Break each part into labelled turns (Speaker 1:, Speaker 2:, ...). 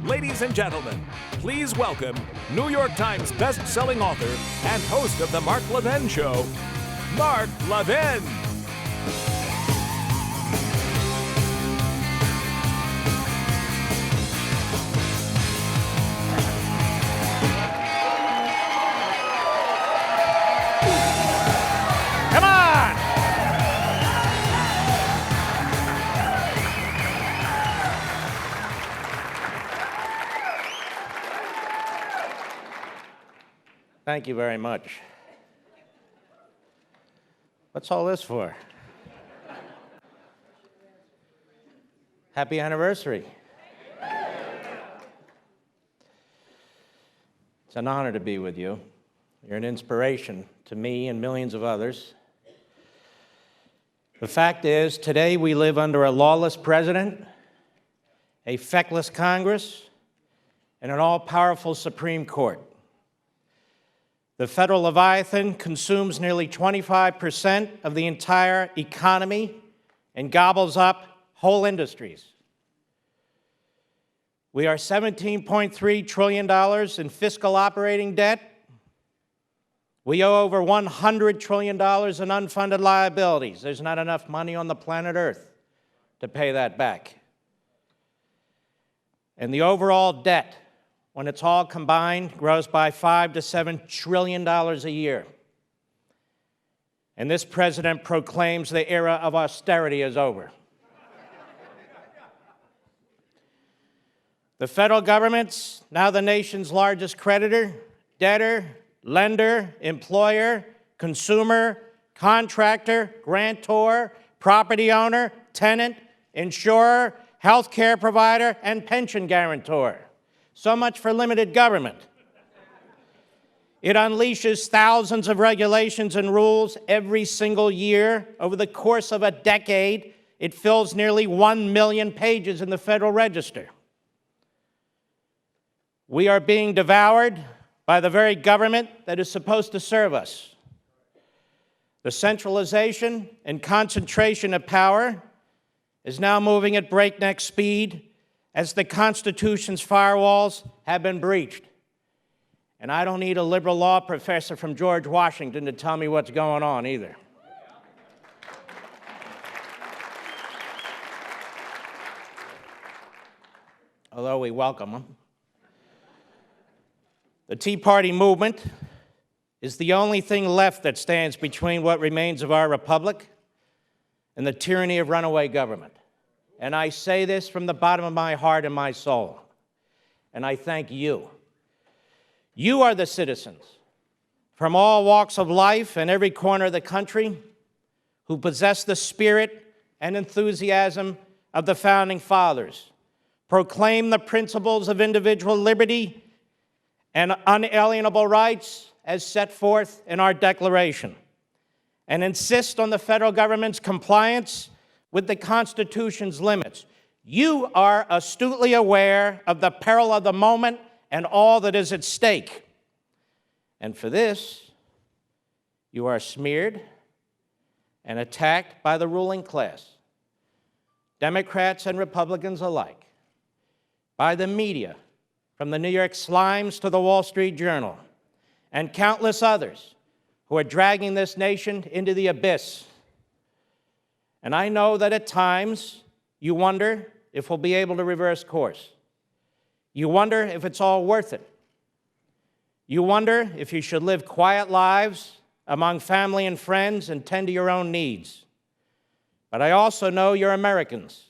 Speaker 1: Ladies and gentlemen, please welcome New York Times best-selling author and host of The Mark Levin Show, Mark Levin. Come on! Thank you very much. What's all this for? Happy anniversary. It's an honor to be with you. You're an inspiration to me and millions of others. The fact is, today we live under a lawless president, a feckless Congress, and an all-powerful Supreme Court. The federal Leviathan consumes nearly 25% of the entire economy and gobbles up whole industries. We are $17.3 trillion in fiscal operating debt. We owe over $100 trillion in unfunded liabilities. There's not enough money on the planet Earth to pay that back. And the overall debt, when it's all combined, grows by $5 to $7 trillion a year. And this president proclaims the era of austerity is over. The federal government's now the nation's largest creditor, debtor, lender, employer, consumer, contractor, grantor, property owner, tenant, insurer, health care provider, and pension guarantor. So much for limited government. It unleashes thousands of regulations and rules every single year. Over the course of a decade, it fills nearly 1 million pages in the Federal Register. We are being devoured by the very government that is supposed to serve us. The centralization and concentration of power is now moving at breakneck speed as the Constitution's firewalls have been breached. And I don't need a liberal law professor from George Washington to tell me what's going on either. Although we welcome them. The Tea Party movement is the only thing left that stands between what remains of our republic and the tyranny of runaway government. And I say this from the bottom of my heart and my soul. And I thank you. You are the citizens from all walks of life and every corner of the country who possess the spirit and enthusiasm of the Founding Fathers, proclaim the principles of individual liberty and unalienable rights as set forth in our Declaration, and insist on the federal government's compliance with the Constitution's limits. You are astutely aware of the peril of the moment and all that is at stake. And for this, you are smeared and attacked by the ruling class, Democrats and Republicans alike, by the media, from the New York Slimes to the Wall Street Journal, and countless others who are dragging this nation into the abyss. And I know that at times you wonder if we'll be able to reverse course. You wonder if it's all worth it. You wonder if you should live quiet lives among family and friends and tend to your own needs. But I also know you're Americans,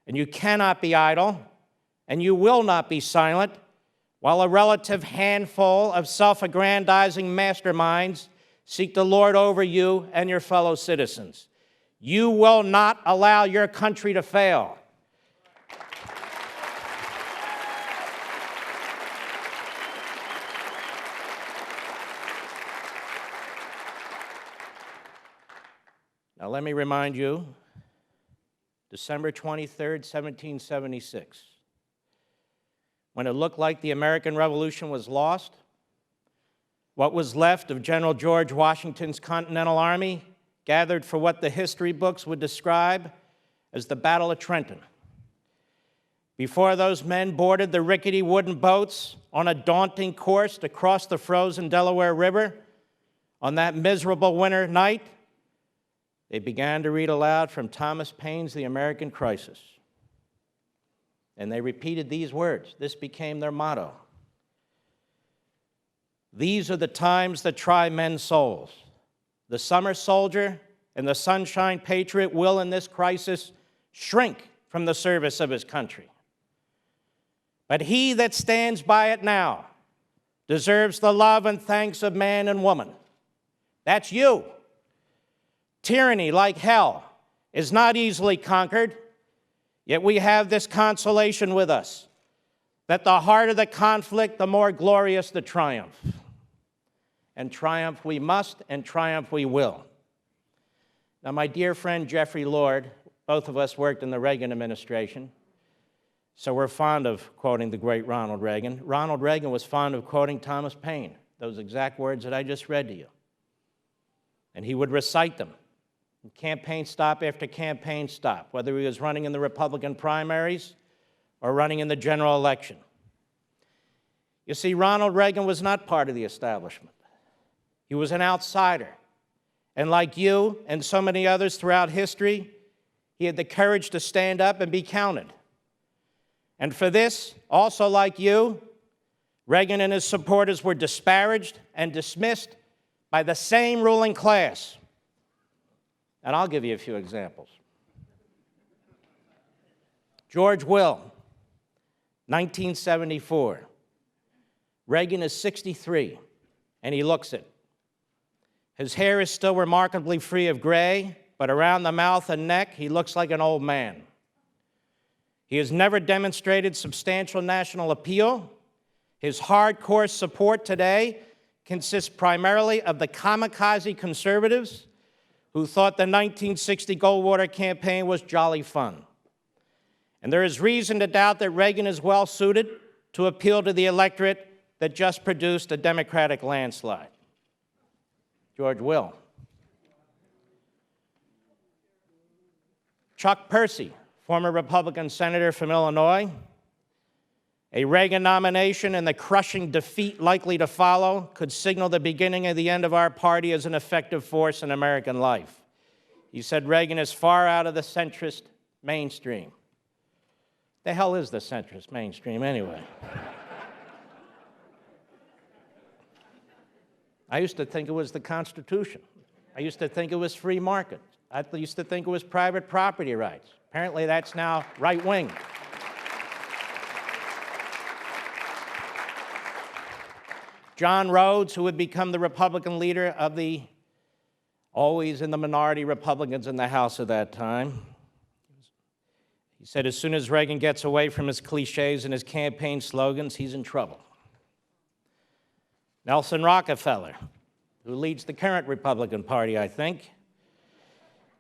Speaker 1: and you cannot be idle, and you will not be silent while a relative handful of self-aggrandizing masterminds seek to lord over you and your fellow citizens. You will not allow your country to fail. Now let me remind you, December 23rd, 1776, when it looked like the American Revolution was lost, what was left of General George Washington's Continental Army gathered for what the history books would describe as the Battle of Trenton. before those men boarded the rickety wooden boats on a daunting course to cross the frozen Delaware River on that miserable winter night, they began to read aloud from Thomas Paine's The American Crisis. And they repeated these words. This became their motto. These are the times that try men's souls. The summer soldier and the sunshine patriot will, in this crisis, shrink from the service of his country. But he that stands by it now deserves the love and thanks of man and woman. That's you. Tyranny, like hell, is not easily conquered, yet we have this consolation with us, that the harder the conflict, the more glorious the triumph. And triumph we must, and triumph we will. Now, my dear friend Jeffrey Lord, both of us worked in the Reagan administration, so we're fond of quoting the great Ronald Reagan. Ronald Reagan was fond of quoting Thomas Paine, those exact words that I just read to you. And he would recite them. Campaign stop after campaign stop, whether he was running in the Republican primaries or running in the general election. You see, Ronald Reagan was not part of the establishment. He was an outsider. And like you and so many others throughout history, he had the courage to stand up and be counted. And for this, also like you, Reagan and his supporters were disparaged and dismissed by the same ruling class. And I'll give you a few examples. George Will, 1974. Reagan is 63, and he looks it. His hair is still remarkably free of gray, but around the mouth and neck, he looks like an old man. He has never demonstrated substantial national appeal. His hardcore support today consists primarily of the kamikaze conservatives who thought the 1960 Goldwater campaign was jolly fun. And there is reason to doubt that Reagan is well suited to appeal to the electorate that just produced a Democratic landslide. George Will. Chuck Percy, former Republican senator from Illinois. A Reagan nomination and the crushing defeat likely to follow could signal the beginning of the end of our party as an effective force in American life. He said Reagan is far out of the centrist mainstream. The hell is the centrist mainstream anyway? I used to think it was the Constitution. I used to think it was free market. I used to think it was private property rights. Apparently that's now right-wing. John Rhodes, who would become the Republican leader of the always in the minority Republicans in the House at that time, he said as soon as Reagan gets away from his cliches and his campaign slogans, he's in trouble. Nelson Rockefeller, who leads the current Republican Party, I think,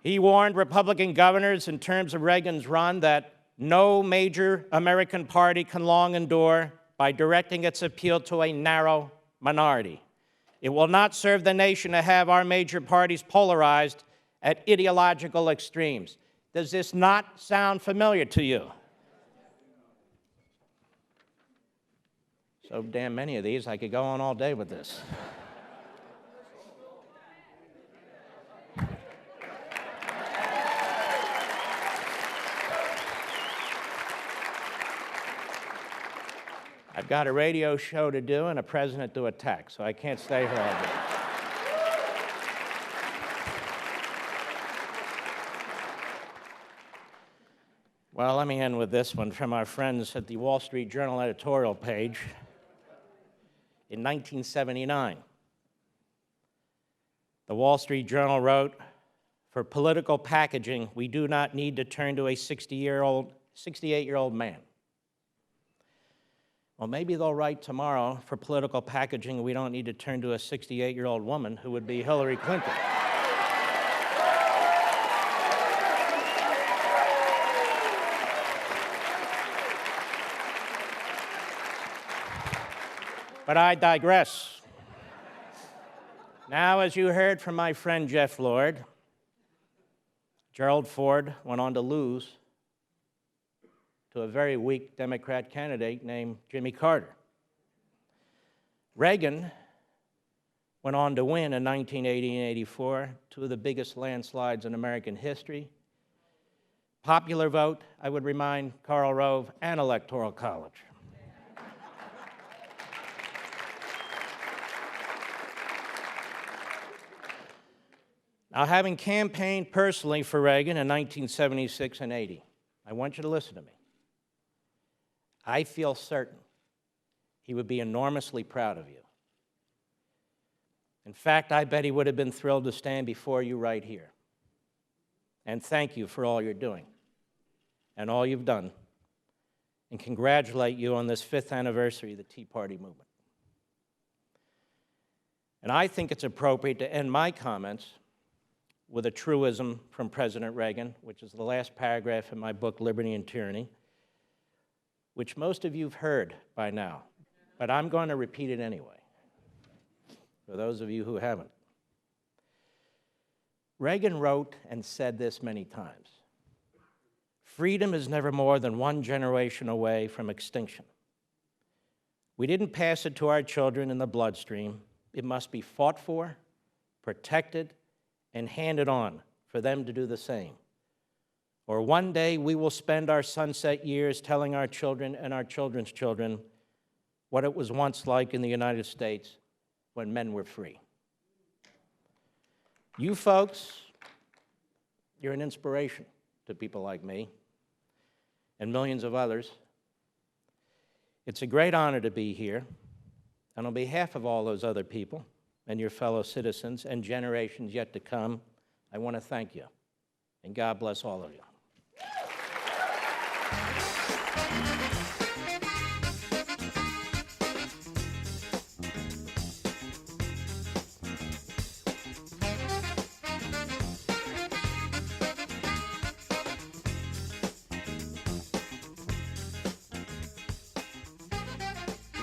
Speaker 1: he warned Republican governors in terms of Reagan's run that no major American party can long endure by directing its appeal to a narrow minority. It will not serve the nation to have our major parties polarized at ideological extremes. Does this not sound familiar to you? So damn many of these, I could go on all day with this. I've got a radio show to do and a president to attack, so I can't stay here all day. Well, let me end with this one from our friends at the Wall Street Journal editorial page in 1979. The Wall Street Journal wrote, "For political packaging, we do not need to turn to a 68-year-old man." Well, maybe they'll write tomorrow, for political packaging, we don't need to turn to a 68-year-old woman who would be Hillary Clinton. But I digress. Now, as you heard from my friend Jeff Lord, Gerald Ford went on to lose to a very weak Democrat candidate named Jimmy Carter. Reagan went on to win in 1980 and 84, two of the biggest landslides in American history. Popular vote, I would remind Karl Rove, and Electoral College. Now, having campaigned personally for Reagan in 1976 and 80, I want you to listen to me. I feel certain he would be enormously proud of you. In fact, I bet he would have been thrilled to stand before you right here. And thank you for all you're doing and all you've done, and congratulate you on this 5th anniversary of the Tea Party movement. And I think it's appropriate to end my comments with a truism from President Reagan, which is the last paragraph in my book, Liberty and Tyranny, which most of you have heard by now, but I'm going to repeat it anyway, for those of you who haven't. Reagan wrote and said this many times: freedom is never more than one generation away from extinction. We didn't pass it to our children in the bloodstream. It must be fought for, protected, and handed on for them to do the same. Or one day we will spend our sunset years telling our children and our children's children what it was once like in the United States when men were free. You folks, you're an inspiration to people like me and millions of others. It's a great honor to be here, and on behalf of all those other people and your fellow citizens and generations yet to come, I want to thank you, and God bless all of you.